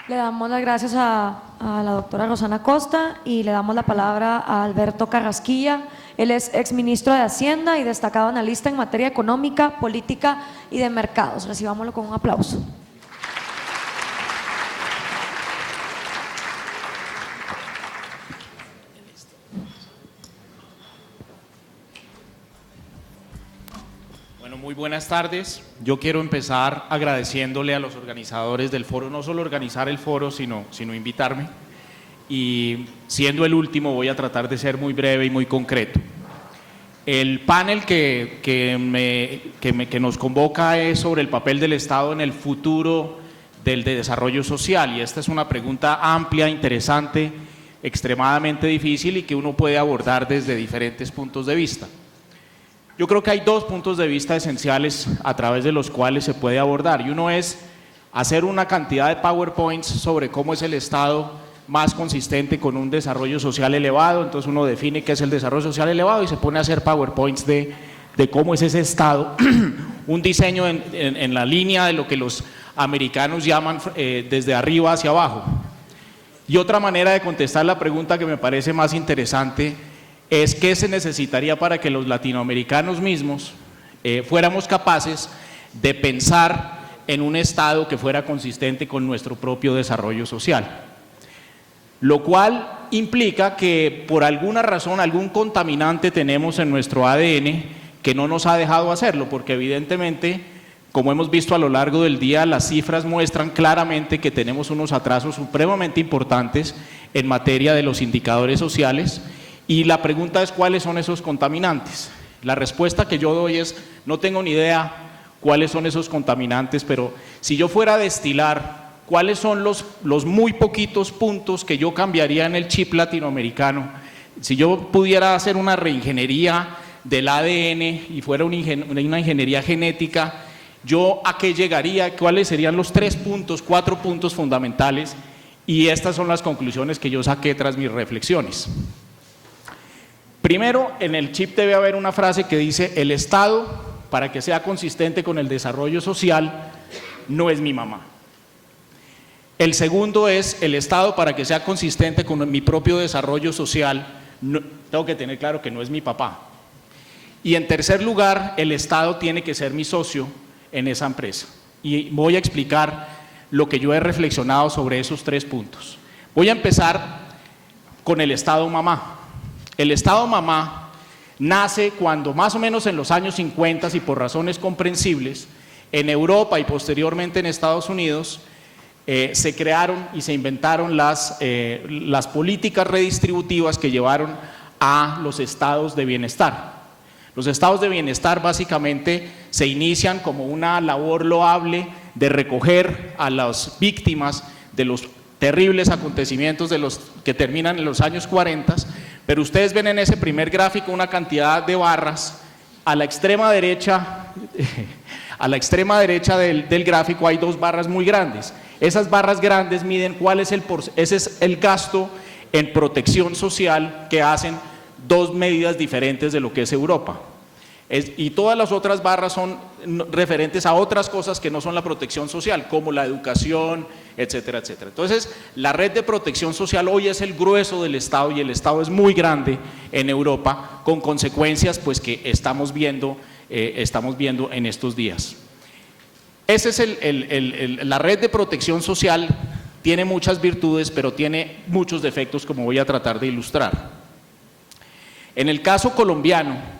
Le damos las gracias a la doctora Rosana Costa y le damos la palabra a Alberto Carrasquilla. Él es exministro de Hacienda y destacado analista en materia económica, política y de mercados. Recibámoslo con un aplauso. Bueno, muy buenas tardes. Yo quiero empezar agradeciéndole a los organizadores del foro, no solo organizar el foro, sino invitarme. Y siendo el último, voy a tratar de ser muy breve y muy concreto. El panel que nos convoca es sobre el papel del Estado en el futuro del desarrollo social. Y esta es una pregunta amplia, interesante, extremadamente difícil y que uno puede abordar desde diferentes puntos de vista. Yo creo que hay dos puntos de vista esenciales a través de los cuales se puede abordar, y uno es hacer una cantidad de PowerPoints sobre cómo es el Estado más consistente con un desarrollo social elevado. Entonces uno define qué es el desarrollo social elevado y se pone a hacer PowerPoints de cómo es ese Estado, un diseño en la línea de lo que los americanos llaman desde arriba hacia abajo. Y otra manera de contestar la pregunta que me parece más interesante es qué se necesitaría para que los latinoamericanos mismos fuéramos capaces de pensar en un Estado que fuera consistente con nuestro propio desarrollo social. Lo cual implica que por alguna razón, algún contaminante tenemos en nuestro ADN que no nos ha dejado hacerlo, porque evidentemente, como hemos visto a lo largo del día, las cifras muestran claramente que tenemos unos atrasos supremamente importantes en materia de los indicadores sociales. Y la pregunta es ¿cuáles son esos contaminantes? La respuesta que yo doy es no tengo ni idea cuáles son esos contaminantes, pero si yo fuera a destilar cuáles son los muy poquitos puntos que yo cambiaría en el chip latinoamericano, si yo pudiera hacer una reingeniería del ADN y fuera una ingeniería genética, ¿yo a qué llegaría? ¿Cuáles serían los 3 puntos, 4 puntos fundamentales? Y estas son las conclusiones que yo saqué tras mis reflexiones. Primero, en el chip debe haber una frase que dice: el Estado, para que sea consistente con el desarrollo social, no es mi mamá. El segundo es: el Estado, para que sea consistente con mi propio desarrollo social, tengo que tener claro que no es mi papá. Y en tercer lugar, el Estado tiene que ser mi socio en esa empresa. Y voy a explicar lo que yo he reflexionado sobre esos 3 puntos. Voy a empezar con el Estado mamá. El Estado mamá nace cuando más o menos en los años 50 y por razones comprensibles en Europa y posteriormente en Estados Unidos se crearon y se inventaron las políticas redistributivas que llevaron a los estados de bienestar. Los estados de bienestar básicamente se inician como una labor loable de recoger a las víctimas de los terribles acontecimientos de los que terminan en los años 40, pero ustedes ven en ese primer gráfico una cantidad de barras. A la extrema derecha del gráfico hay 2 barras muy grandes. Esas barras grandes miden ese es el gasto en protección social que hacen 2 medidas diferentes de lo que es Europa. Y todas las otras barras son referentes a otras cosas que no son la protección social, como la educación, etcétera, etcétera. Entonces, la red de protección social hoy es el grueso del Estado y el Estado es muy grande en Europa, con consecuencias pues que estamos viendo en estos días. Ese es la red de protección social. Tiene muchas virtudes, pero tiene muchos defectos, como voy a tratar de ilustrar. En el caso colombiano,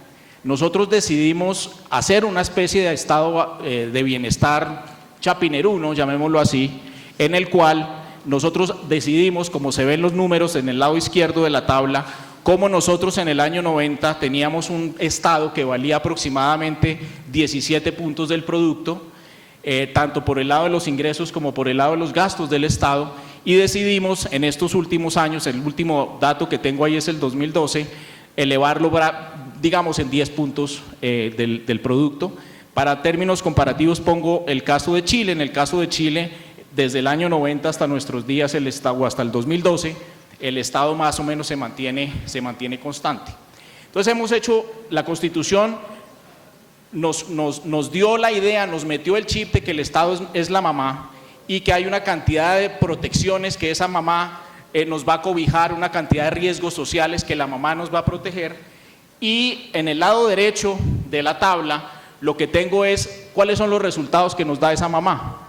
nosotros decidimos hacer una especie de estado de bienestar chapineruno, llamémoslo así, en el cual nosotros decidimos, como se ven los números en el lado izquierdo de la tabla, cómo nosotros en el año 90 teníamos un estado que valía aproximadamente 17 puntos del producto, tanto por el lado de los ingresos como por el lado de los gastos del Estado, y decidimos en estos últimos años, el último dato que tengo ahí es el 2012, elevarlo, digamos, en 10 puntos del producto. Para términos comparativos pongo el caso de Chile. En el caso de Chile, desde el año 90 hasta nuestros días, o hasta el 2012, el Estado más o menos se mantiene constante. Entonces hemos hecho, la Constitución nos dio la idea, nos metió el chip de que el Estado es la mamá, y que hay una cantidad de protecciones que esa mamá nos va a cobijar, una cantidad de riesgos sociales que la mamá nos va a proteger. Y en el lado derecho de la tabla lo que tengo es cuáles son los resultados que nos da esa mamá.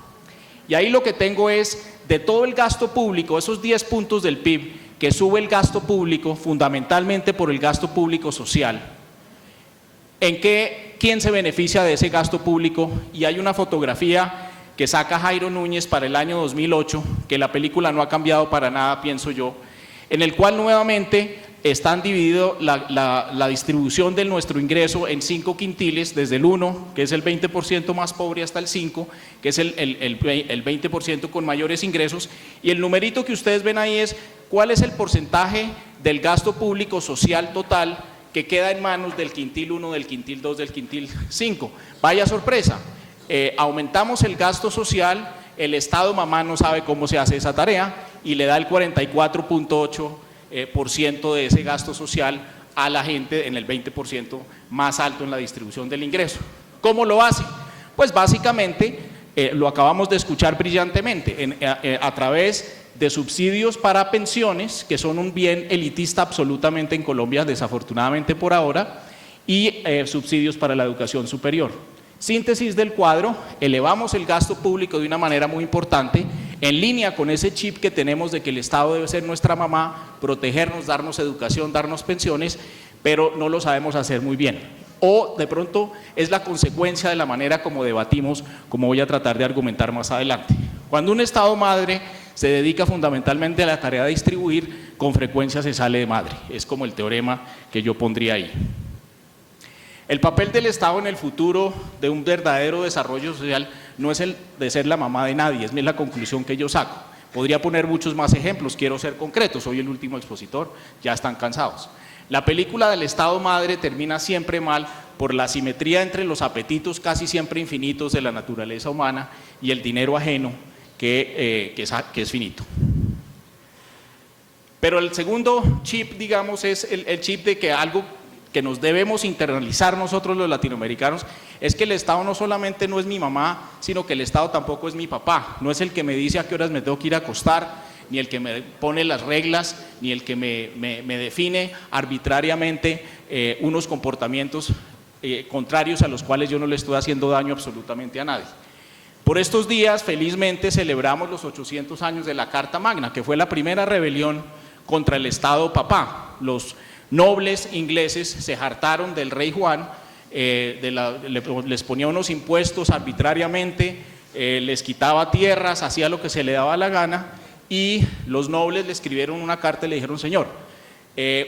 Y ahí lo que tengo es de todo el gasto público, esos 10 puntos del PIB que sube el gasto público, fundamentalmente por el gasto público social. ¿Quién se beneficia de ese gasto público? Y hay una fotografía que saca Jairo Núñez para el año 2008, que la película no ha cambiado para nada, pienso yo, en el cual nuevamente están dividido la distribución de nuestro ingreso en 5 quintiles, desde el 1, que es el 20% más pobre, hasta el 5, que es el 20% con mayores ingresos, y el numerito que ustedes ven ahí es cuál es el porcentaje del gasto público social total que queda en manos del quintil 1, del quintil 2, del quintil 5. Vaya sorpresa, aumentamos el gasto social, el Estado mamá no sabe cómo se hace esa tarea y le da el 44.8% de ese gasto social a la gente en el 20% más alto en la distribución del ingreso. ¿Cómo lo hace? Pues básicamente, lo acabamos de escuchar brillantemente, a través de subsidios para pensiones, que son un bien elitista absolutamente en Colombia, desafortunadamente por ahora, y subsidios para la educación superior. Síntesis del cuadro: elevamos el gasto público de una manera muy importante, en línea con ese chip que tenemos de que el Estado debe ser nuestra mamá, protegernos, darnos educación, darnos pensiones, pero no lo sabemos hacer muy bien. O de pronto es la consecuencia de la manera como debatimos, como voy a tratar de argumentar más adelante. Cuando un Estado madre se dedica fundamentalmente a la tarea de distribuir, con frecuencia se sale de madre. Es como el teorema que yo pondría ahí. El papel del Estado en el futuro de un verdadero desarrollo social no es el de ser la mamá de nadie, es la conclusión que yo saco. Podría poner muchos más ejemplos, quiero ser concreto, soy el último expositor, ya están cansados. La película del Estado madre termina siempre mal por la asimetría entre los apetitos casi siempre infinitos de la naturaleza humana y el dinero ajeno que es finito. Pero el segundo chip, digamos, es el chip de que algo que nos debemos internalizar nosotros los latinoamericanos, es que el Estado no solamente no es mi mamá, sino que el Estado tampoco es mi papá, no es el que me dice a qué horas me tengo que ir a acostar, ni el que me pone las reglas, ni el que me define arbitrariamente unos comportamientos contrarios a los cuales yo no le estoy haciendo daño absolutamente a nadie. Por estos días, felizmente, celebramos los 800 años de la Carta Magna, que fue la primera rebelión contra el Estado papá. Los nobles ingleses se hartaron del rey Juan, les ponía unos impuestos arbitrariamente, les quitaba tierras, hacía lo que se le daba la gana, y los nobles le escribieron una carta y le dijeron: señor,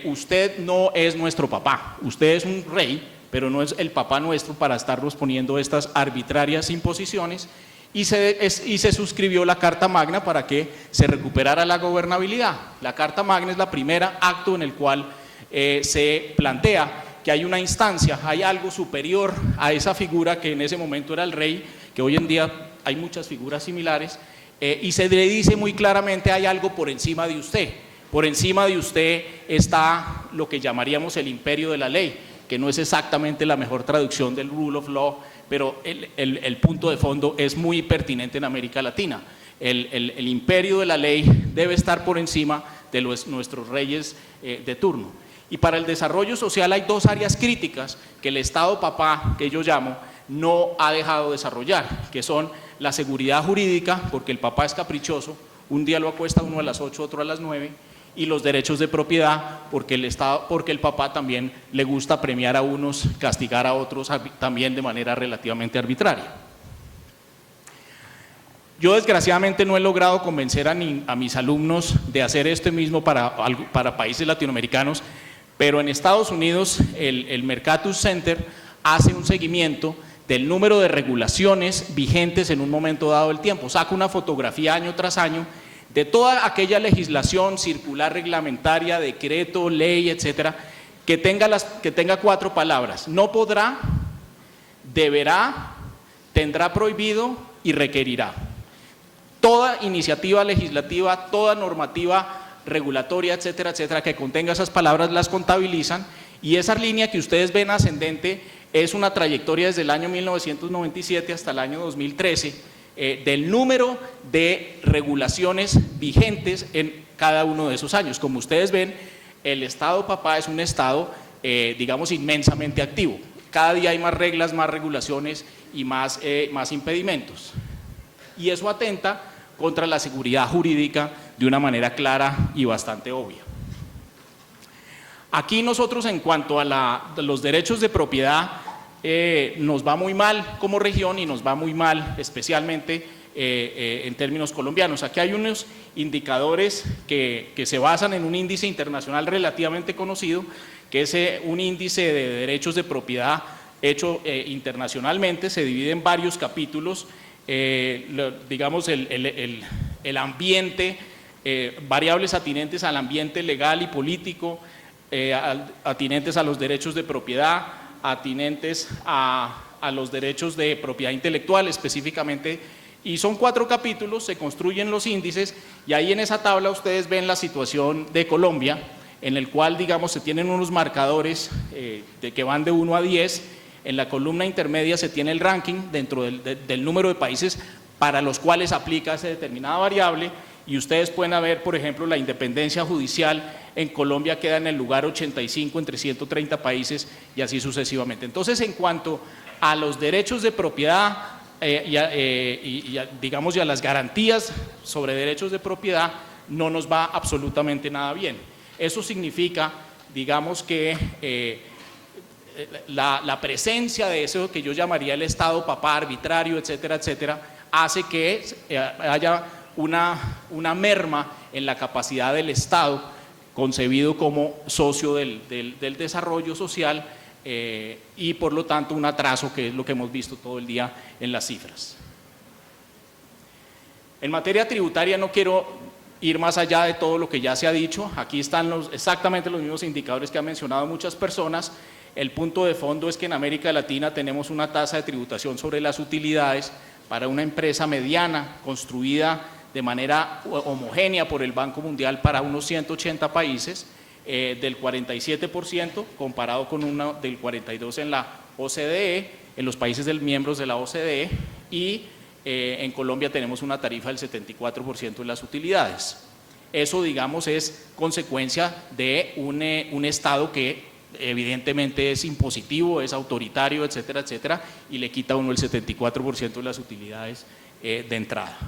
usted no es nuestro papá, usted es un rey, pero no es el papá nuestro para estarnos poniendo estas arbitrarias imposiciones, y se suscribió la Carta Magna para que se recuperara la gobernabilidad. La Carta Magna es la primera acto en el cual se plantea que hay una instancia, hay algo superior a esa figura que en ese momento era el rey, que hoy en día hay muchas figuras similares, y se le dice muy claramente: hay algo por encima de usted. Por encima de usted está lo que llamaríamos el imperio de la ley, que no es exactamente la mejor traducción del rule of law, pero el punto de fondo es muy pertinente en América Latina. El imperio de la ley debe estar por encima de nuestros reyes de turno. Y para el desarrollo social hay dos áreas críticas que el Estado papá, que yo llamo, no ha dejado desarrollar, que son la seguridad jurídica, porque el papá es caprichoso, un día lo acuesta uno a las 8, otro a las 9, y los derechos de propiedad, porque el papá también le gusta premiar a unos, castigar a otros también de manera relativamente arbitraria. Yo desgraciadamente no he logrado convencer a mis alumnos de hacer esto mismo para países latinoamericanos, pero en Estados Unidos el Mercatus Center hace un seguimiento del número de regulaciones vigentes en un momento dado del tiempo. Saca una fotografía año tras año de toda aquella legislación circular, reglamentaria, decreto, ley, etcétera, que tenga 4 palabras: no podrá, deberá, tendrá prohibido y requerirá. Toda iniciativa legislativa, toda normativa regulatoria, etcétera, etcétera, que contenga esas palabras las contabilizan, y esa línea que ustedes ven ascendente es una trayectoria desde el año 1997 hasta el año 2013, del número de regulaciones vigentes en cada uno de esos años. Como ustedes ven, el Estado papá es un Estado, digamos, inmensamente activo. Cada día hay más reglas, más regulaciones y más impedimentos. Y eso atenta contra la seguridad jurídica de una manera clara y bastante obvia. Aquí nosotros, en cuanto a los derechos de propiedad, nos va muy mal como región y nos va muy mal especialmente en términos colombianos. Aquí hay unos indicadores que se basan en un índice internacional relativamente conocido, que es un índice de derechos de propiedad hecho internacionalmente. Se divide en varios capítulos, digamos el ambiente, variables atinentes al ambiente legal y político, atinentes a los derechos de propiedad, atinentes a los derechos de propiedad intelectual específicamente, y son 4 capítulos, se construyen los índices, y ahí en esa tabla ustedes ven la situación de Colombia, en el cual, digamos, se tienen unos marcadores que van de 1 a 10, en la columna intermedia se tiene el ranking dentro del número de países para los cuales aplica esa determinada variable, y ustedes pueden ver, por ejemplo, la independencia judicial en Colombia queda en el lugar 85 entre 130 países y así sucesivamente. Entonces, en cuanto a los derechos de propiedad digamos, y a las garantías sobre derechos de propiedad, no nos va absolutamente nada bien. Eso significa, digamos, que la presencia de eso que yo llamaría el Estado papá arbitrario, etcétera, etcétera, hace que haya una merma en la capacidad del Estado, concebido como socio del desarrollo social, y por lo tanto un atraso, que es lo que hemos visto todo el día en las cifras. En materia tributaria no quiero ir más allá de todo lo que ya se ha dicho. Aquí están exactamente los mismos indicadores que han mencionado muchas personas. El punto de fondo es que en América Latina tenemos una tasa de tributación sobre las utilidades para una empresa mediana construida de manera homogénea por el Banco Mundial para unos 180 países, del 47% comparado con una del 42% en la OCDE, en los países miembros de la OCDE, y en Colombia tenemos una tarifa del 74% en las utilidades. Eso, digamos, es consecuencia de un Estado que evidentemente es impositivo, es autoritario, etcétera, etcétera, y le quita a uno el 74% de las utilidades de entrada.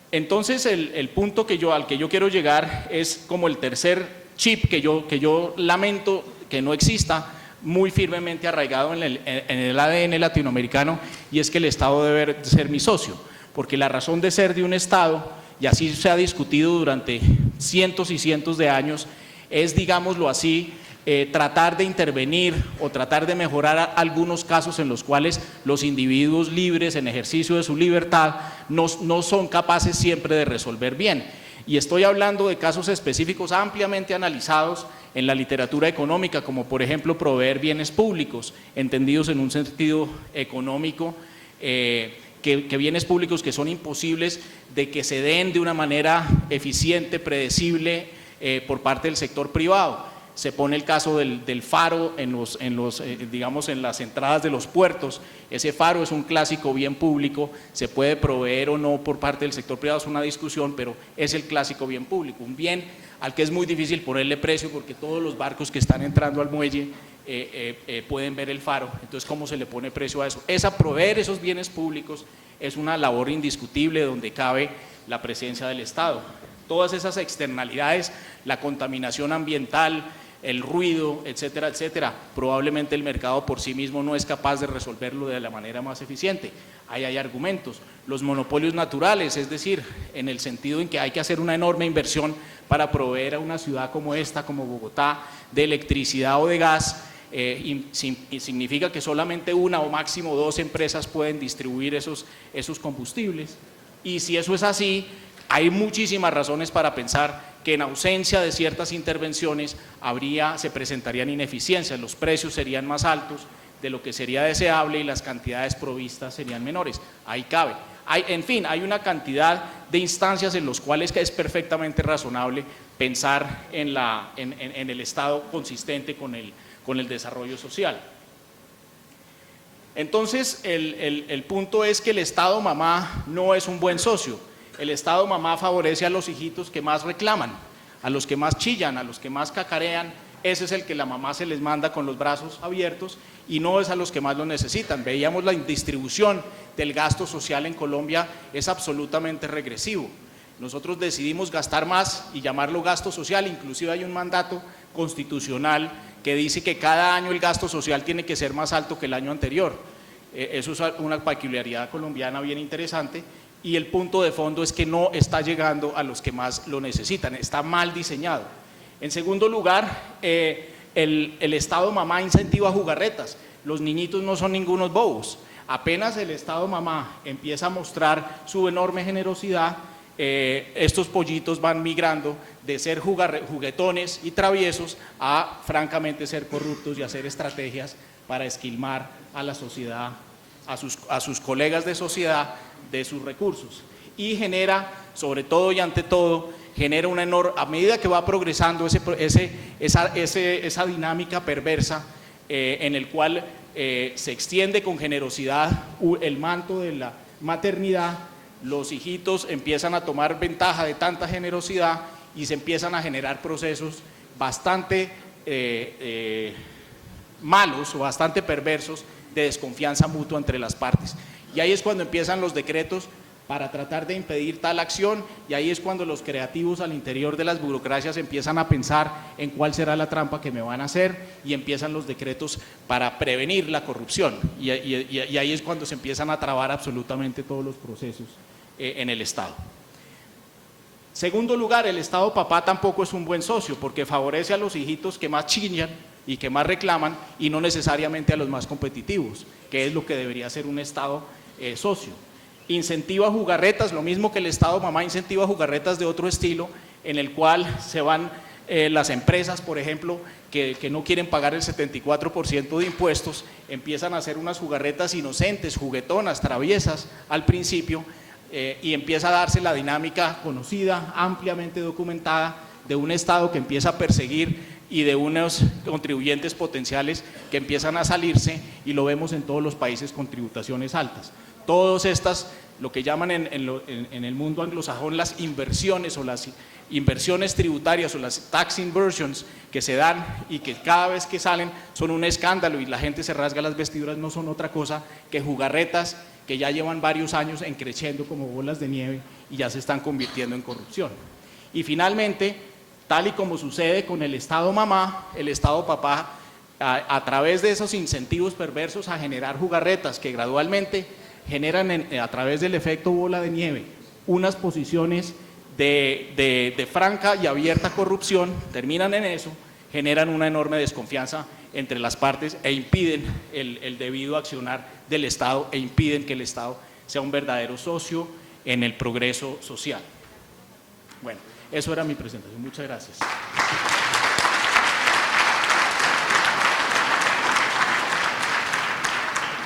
Entonces, el punto al que yo quiero llegar es como el tercer chip que yo lamento que no exista, muy firmemente arraigado en el ADN latinoamericano, y es que el Estado debe ser mi socio, porque la razón de ser de un Estado, y así se ha discutido durante cientos y cientos de años, es, digámoslo así, tratar de intervenir o tratar de mejorar algunos casos en los cuales los individuos libres en ejercicio de su libertad no son capaces siempre de resolver bien. Y estoy hablando de casos específicos ampliamente analizados en la literatura económica, como por ejemplo proveer bienes públicos, entendidos en un sentido económico, que bienes públicos que son imposibles de que se den de una manera eficiente, predecible por parte del sector privado. Se pone el caso del faro digamos, en las entradas de los puertos. Ese faro es un clásico bien público, se puede proveer o no por parte del sector privado, es una discusión, pero es el clásico bien público, un bien al que es muy difícil ponerle precio porque todos los barcos que están entrando al muelle pueden ver el faro. Entonces, ¿cómo se le pone precio a eso? Proveer esos bienes públicos es una labor indiscutible donde cabe la presencia del Estado. Todas esas externalidades, la contaminación ambiental, el ruido, etcétera, etcétera, probablemente el mercado por sí mismo no es capaz de resolverlo de la manera más eficiente. Ahí hay argumentos. Los monopolios naturales, es decir, en el sentido en que hay que hacer una enorme inversión para proveer a una ciudad como esta, como Bogotá, de electricidad o de gas, y significa que solamente una o máximo 2 empresas pueden distribuir esos combustibles. Y si eso es así, hay muchísimas razones para pensar que en ausencia de ciertas intervenciones se presentarían ineficiencias, los precios serían más altos de lo que sería deseable y las cantidades provistas serían menores. Ahí cabe. En fin, hay una cantidad de instancias en las cuales es perfectamente razonable pensar en el Estado consistente con el desarrollo social. Entonces, el punto es que el Estado mamá no es un buen socio. El Estado mamá favorece a los hijitos que más reclaman, a los que más chillan, a los que más cacarean. Ese es el que la mamá se les manda con los brazos abiertos y no es a los que más lo necesitan. Veíamos la distribución del gasto social en Colombia, es absolutamente regresivo. Nosotros decidimos gastar más y llamarlo gasto social, inclusive hay un mandato constitucional que dice que cada año el gasto social tiene que ser más alto que el año anterior. Eso es una peculiaridad colombiana bien interesante y el punto de fondo es que no está llegando a los que más lo necesitan, está mal diseñado. En segundo lugar, el Estado mamá incentiva jugarretas, los niñitos no son ningunos bobos, apenas el Estado mamá empieza a mostrar su enorme generosidad, estos pollitos van migrando de ser juguetones y traviesos a francamente ser corruptos y hacer estrategias para esquilmar a la sociedad, a sus colegas de sociedad de sus recursos y genera, sobre todo y ante todo, genera una enorme, a medida que va progresando esa dinámica perversa en el cual se extiende con generosidad el manto de la maternidad, los hijitos empiezan a tomar ventaja de tanta generosidad y se empiezan a generar procesos bastante malos o bastante perversos de desconfianza mutua entre las partes. Y ahí es cuando empiezan los decretos para tratar de impedir tal acción y ahí es cuando los creativos al interior de las burocracias empiezan a pensar en cuál será la trampa que me van a hacer y empiezan los decretos para prevenir la corrupción y ahí es cuando se empiezan a trabar absolutamente todos los procesos en el Estado. Segundo lugar, el Estado papá tampoco es un buen socio porque favorece a los hijitos que más chillan y que más reclaman y no necesariamente a los más competitivos, que es lo que debería ser un Estado socio. Incentiva jugarretas, lo mismo que el Estado mamá incentiva jugarretas de otro estilo, en el cual se van las empresas, por ejemplo, que no quieren pagar el 74% de impuestos, empiezan a hacer unas jugarretas inocentes, juguetonas, traviesas al principio, y empieza a darse la dinámica conocida, ampliamente documentada, de un Estado que empieza a perseguir y de unos contribuyentes potenciales que empiezan a salirse y lo vemos en todos los países con tributaciones altas. Todas estas, lo que llaman en el mundo anglosajón las inversiones o las inversiones tributarias o las tax inversions que se dan y que cada vez que salen son un escándalo y la gente se rasga las vestiduras, no son otra cosa que jugarretas que ya llevan varios años creciendo como bolas de nieve y ya se están convirtiendo en corrupción. Y finalmente, tal y como sucede con el Estado mamá, el Estado papá, a través de esos incentivos perversos a generar jugarretas que gradualmente generan a través del efecto bola de nieve unas posiciones de franca y abierta corrupción, terminan en eso, generan una enorme desconfianza entre las partes e impiden el debido accionar del Estado e impiden que el Estado sea un verdadero socio en el progreso social. Bueno, eso era mi presentación. Muchas gracias.